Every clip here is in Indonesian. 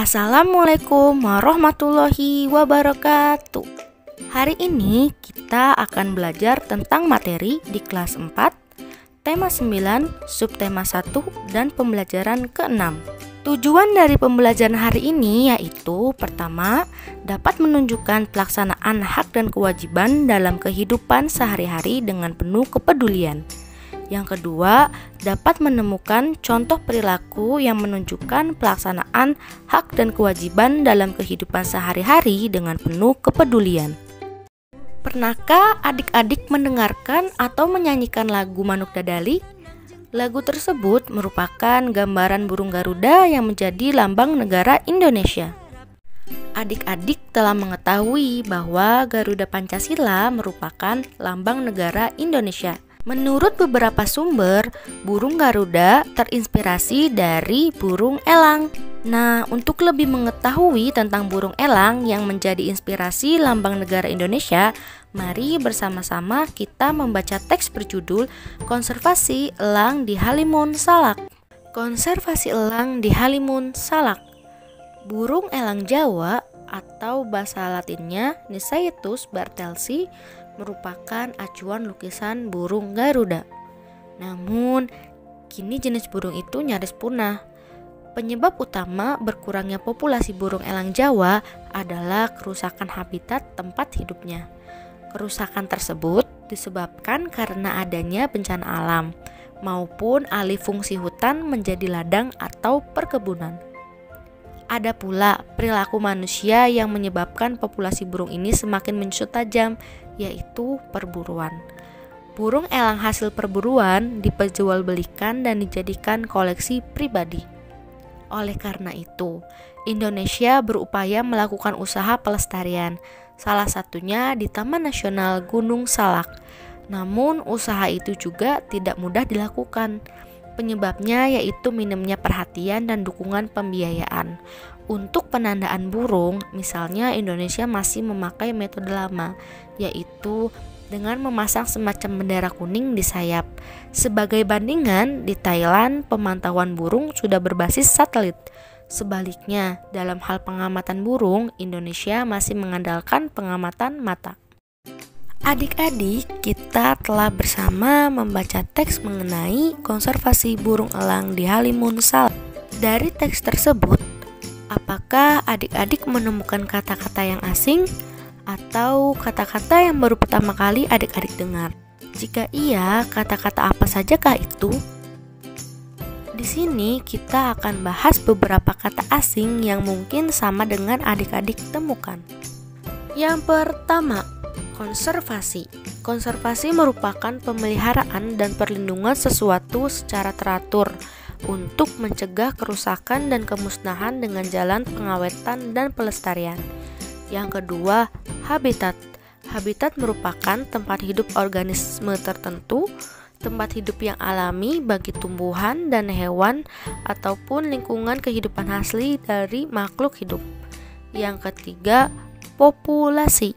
Assalamualaikum warahmatullahi wabarakatuh. Hari ini kita akan belajar tentang materi di kelas 4, tema 9, subtema 1, dan pembelajaran ke-6. Tujuan dari pembelajaran hari ini yaitu pertama, dapat menunjukkan pelaksanaan hak dan kewajiban dalam kehidupan sehari-hari dengan penuh kepedulian. Yang kedua, dapat menemukan contoh perilaku yang menunjukkan pelaksanaan hak dan kewajiban dalam kehidupan sehari-hari dengan penuh kepedulian. Pernahkah adik-adik mendengarkan atau menyanyikan lagu Manuk Dadali? Lagu tersebut merupakan gambaran burung Garuda yang menjadi lambang negara Indonesia. Adik-adik telah mengetahui bahwa Garuda Pancasila merupakan lambang negara Indonesia. Menurut beberapa sumber, burung Garuda terinspirasi dari burung elang. Nah, untuk lebih mengetahui tentang burung elang yang menjadi inspirasi lambang negara Indonesia, mari bersama-sama kita membaca teks berjudul Konservasi Elang di Halimun Salak. Konservasi elang di Halimun Salak. Burung elang Jawa atau bahasa Latinnya Nisaetus bartelsi merupakan acuan lukisan burung Garuda. Namun, kini jenis burung itu nyaris punah. Penyebab utama berkurangnya populasi burung elang Jawa adalah kerusakan habitat tempat hidupnya. Kerusakan tersebut disebabkan karena adanya bencana alam maupun alih fungsi hutan menjadi ladang atau perkebunan. Ada pula perilaku manusia yang menyebabkan populasi burung ini semakin menyusut tajam, yaitu perburuan. Burung elang hasil perburuan diperjualbelikan dan dijadikan koleksi pribadi. Oleh karena itu, Indonesia berupaya melakukan usaha pelestarian, salah satunya di Taman Nasional Gunung Salak. Namun, usaha itu juga tidak mudah dilakukan. Penyebabnya yaitu minimnya perhatian dan dukungan pembiayaan. Untuk penandaan burung, misalnya Indonesia masih memakai metode lama, yaitu dengan memasang semacam bendera kuning di sayap. Sebagai bandingan, di Thailand pemantauan burung sudah berbasis satelit. Sebaliknya, dalam hal pengamatan burung, Indonesia masih mengandalkan pengamatan mata. Adik-adik, kita telah bersama membaca teks mengenai konservasi burung elang di Halimun Salak. Dari teks tersebut, apakah adik-adik menemukan kata-kata yang asing atau kata-kata yang baru pertama kali adik-adik dengar? Jika iya, kata-kata apa sajakah itu? Di sini kita akan bahas beberapa kata asing yang mungkin sama dengan adik-adik temukan. Yang pertama, konservasi. Konservasi merupakan pemeliharaan dan perlindungan sesuatu secara teratur untuk mencegah kerusakan dan kemusnahan dengan jalan pengawetan dan pelestarian. Yang kedua, habitat. Habitat merupakan tempat hidup organisme tertentu, tempat hidup yang alami bagi tumbuhan dan hewan ataupun lingkungan kehidupan asli dari makhluk hidup. Yang ketiga, populasi.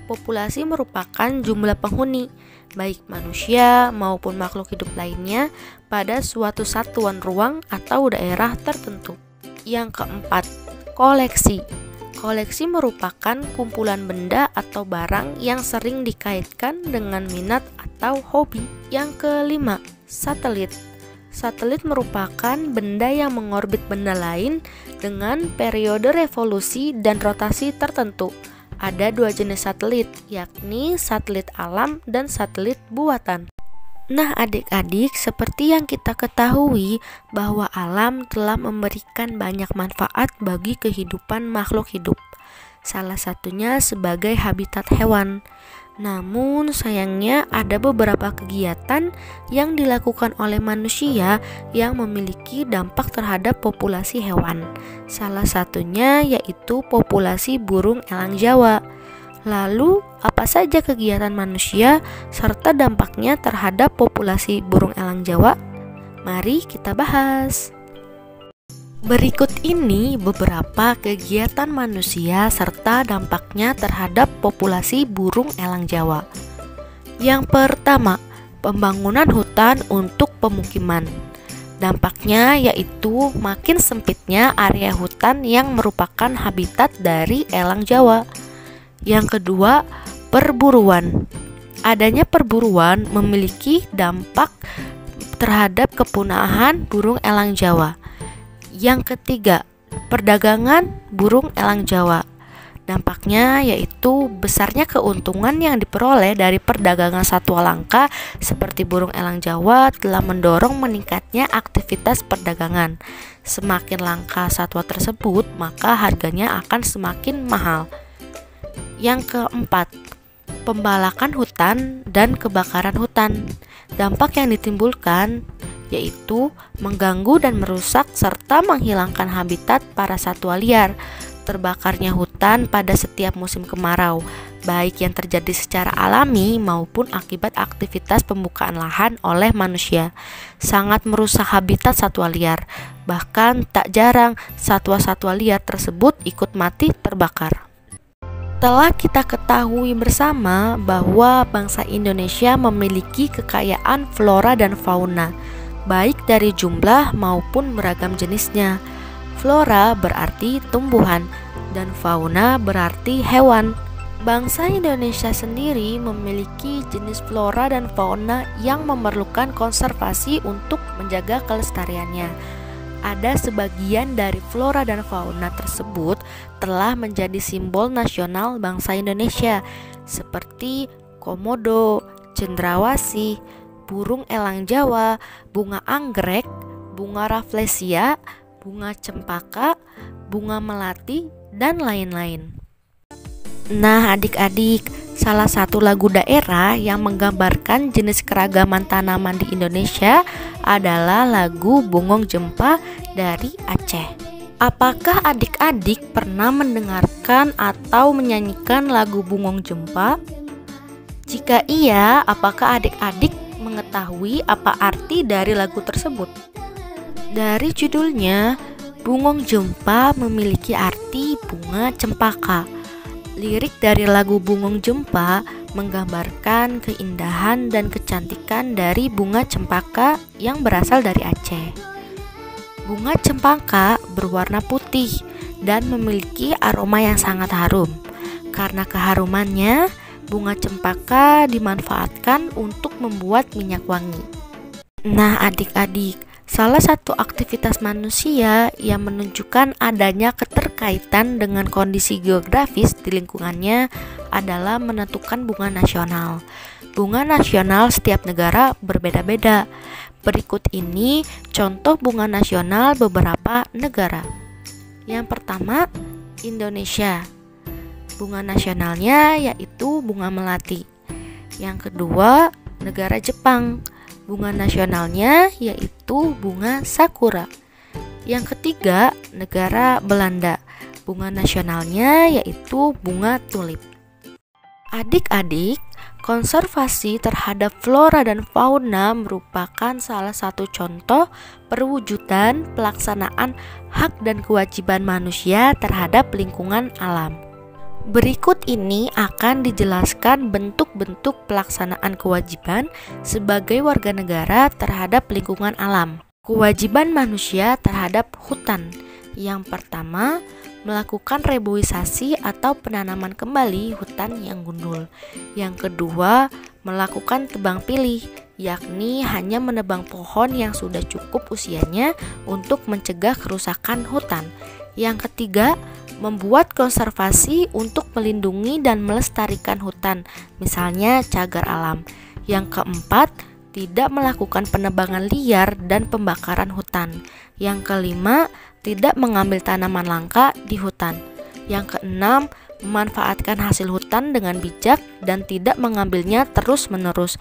Populasi merupakan jumlah penghuni, baik manusia maupun makhluk hidup lainnya, pada suatu satuan ruang atau daerah tertentu. Yang keempat, koleksi. Koleksi merupakan kumpulan benda atau barang yang sering dikaitkan dengan minat atau hobi. Yang kelima, satelit. Satelit merupakan benda yang mengorbit benda lain dengan periode revolusi dan rotasi tertentu. Ada dua jenis satelit, yakni satelit alam dan satelit buatan. Nah adik-adik, seperti yang kita ketahui bahwa alam telah memberikan banyak manfaat bagi kehidupan makhluk hidup. Salah satunya sebagai habitat hewan. Namun sayangnya ada beberapa kegiatan yang dilakukan oleh manusia yang memiliki dampak terhadap populasi hewan. Salah satunya yaitu populasi burung elang Jawa. Lalu, apa saja kegiatan manusia serta dampaknya terhadap populasi burung elang Jawa? Mari kita bahas. Berikut ini beberapa kegiatan manusia serta dampaknya terhadap populasi burung elang Jawa. Yang pertama, pembangunan hutan untuk pemukiman. Dampaknya yaitu makin sempitnya area hutan yang merupakan habitat dari elang Jawa. Yang kedua, perburuan. Adanya perburuan memiliki dampak terhadap kepunahan burung elang Jawa. Yang ketiga, perdagangan burung elang Jawa. Dampaknya yaitu besarnya keuntungan yang diperoleh dari perdagangan satwa langka seperti burung elang Jawa telah mendorong meningkatnya aktivitas perdagangan. Semakin langka satwa tersebut, maka harganya akan semakin mahal. Yang keempat, pembalakan hutan dan kebakaran hutan. Dampak yang ditimbulkan yaitu mengganggu dan merusak serta menghilangkan habitat para satwa liar. Terbakarnya hutan pada setiap musim kemarau, baik yang terjadi secara alami maupun akibat aktivitas pembukaan lahan oleh manusia, sangat merusak habitat satwa liar. Bahkan tak jarang satwa-satwa liar tersebut ikut mati terbakar. Telah kita ketahui bersama bahwa bangsa Indonesia memiliki kekayaan flora dan fauna, baik dari jumlah maupun beragam jenisnya. Flora berarti tumbuhan dan fauna berarti hewan. Bangsa Indonesia sendiri memiliki jenis flora dan fauna yang memerlukan konservasi untuk menjaga kelestariannya. Ada sebagian dari flora dan fauna tersebut telah menjadi simbol nasional bangsa Indonesia, seperti komodo, cendrawasih, burung elang Jawa, bunga anggrek, bunga rafflesia, bunga cempaka, bunga melati, dan lain-lain. Nah, adik-adik, salah satu lagu daerah yang menggambarkan jenis keragaman tanaman di Indonesia adalah lagu Bungong Jempa dari Aceh. Apakah adik-adik pernah mendengarkan atau menyanyikan lagu Bungong Jempa? Jika iya, apakah adik-adik mengetahui apa arti dari lagu tersebut? Dari judulnya, Bungong Jempa memiliki arti bunga cempaka. Lirik dari lagu Bungong Jempa menggambarkan keindahan dan kecantikan dari bunga cempaka yang berasal dari Aceh. Bunga cempaka berwarna putih dan memiliki aroma yang sangat harum. Karena keharumannya, bunga cempaka dimanfaatkan untuk membuat minyak wangi. Nah, adik-adik, salah satu aktivitas manusia yang menunjukkan adanya keterkaitan dengan kondisi geografis di lingkungannya adalah menentukan bunga nasional. Bunga nasional setiap negara berbeda-beda. Berikut ini contoh bunga nasional beberapa negara. Yang pertama, Indonesia. Bunga nasionalnya yaitu bunga melati. Yang kedua, negara Jepang. Bunga nasionalnya yaitu bunga sakura. Yang ketiga, negara Belanda. Bunga nasionalnya yaitu bunga tulip. Adik-adik, konservasi terhadap flora dan fauna merupakan salah satu contoh perwujudan pelaksanaan hak dan kewajiban manusia terhadap lingkungan alam. Berikut ini akan dijelaskan bentuk-bentuk pelaksanaan kewajiban sebagai warga negara terhadap lingkungan alam. Kewajiban manusia terhadap hutan. Yang pertama, melakukan reboisasi atau penanaman kembali hutan yang gundul. Yang kedua, melakukan tebang pilih, yakni hanya menebang pohon yang sudah cukup usianya untuk mencegah kerusakan hutan. Yang ketiga, membuat konservasi untuk melindungi dan melestarikan hutan, misalnya cagar alam. Yang keempat, tidak melakukan penebangan liar dan pembakaran hutan. Yang kelima, tidak mengambil tanaman langka di hutan. Yang keenam, memanfaatkan hasil hutan dengan bijak dan tidak mengambilnya terus-menerus.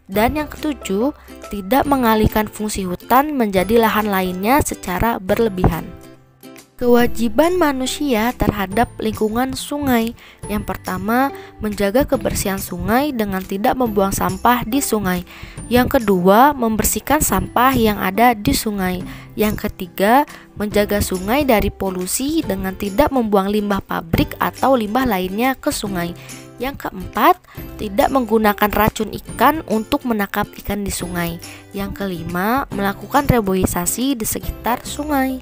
Dan yang ketujuh, tidak mengalihkan fungsi hutan menjadi lahan lainnya secara berlebihan. Kewajiban manusia terhadap lingkungan sungai. Yang pertama, menjaga kebersihan sungai dengan tidak membuang sampah di sungai. Yang kedua, membersihkan sampah yang ada di sungai. Yang ketiga, menjaga sungai dari polusi dengan tidak membuang limbah pabrik atau limbah lainnya ke sungai. Yang keempat, tidak menggunakan racun ikan untuk menangkap ikan di sungai. Yang kelima, melakukan reboisasi di sekitar sungai.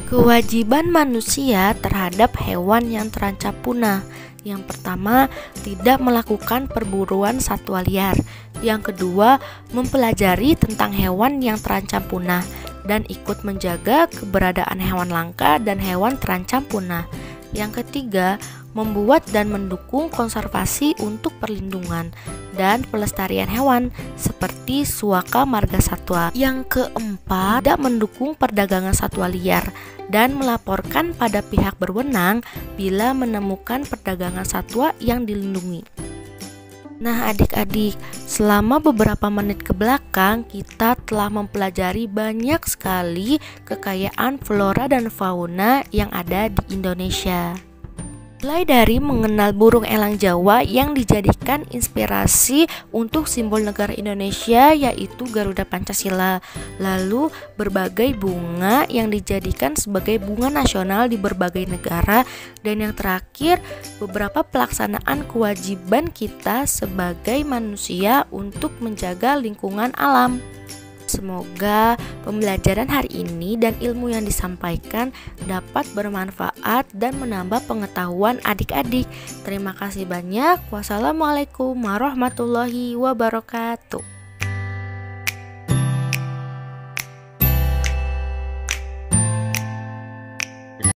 Kewajiban manusia terhadap hewan yang terancam punah. Yang pertama, tidak melakukan perburuan satwa liar. Yang kedua, mempelajari tentang hewan yang terancam punah dan ikut menjaga keberadaan hewan langka dan hewan terancam punah. Yang ketiga, membuat dan mendukung konservasi untuk perlindungan dan pelestarian hewan seperti Suaka Marga Satwa. Yang keempat, tidak mendukung perdagangan satwa liar dan melaporkan pada pihak berwenang bila menemukan perdagangan satwa yang dilindungi. Nah adik-adik, selama beberapa menit ke belakang kita telah mempelajari banyak sekali kekayaan flora dan fauna yang ada di Indonesia. Mulai dari mengenal burung elang Jawa yang dijadikan inspirasi untuk simbol negara Indonesia yaitu Garuda Pancasila. Lalu berbagai bunga yang dijadikan sebagai bunga nasional di berbagai negara. Dan yang terakhir, beberapa pelaksanaan kewajiban kita sebagai manusia untuk menjaga lingkungan alam. Semoga pembelajaran hari ini dan ilmu yang disampaikan dapat bermanfaat dan menambah pengetahuan adik-adik. Terima kasih banyak. Wassalamualaikum warahmatullahi wabarakatuh.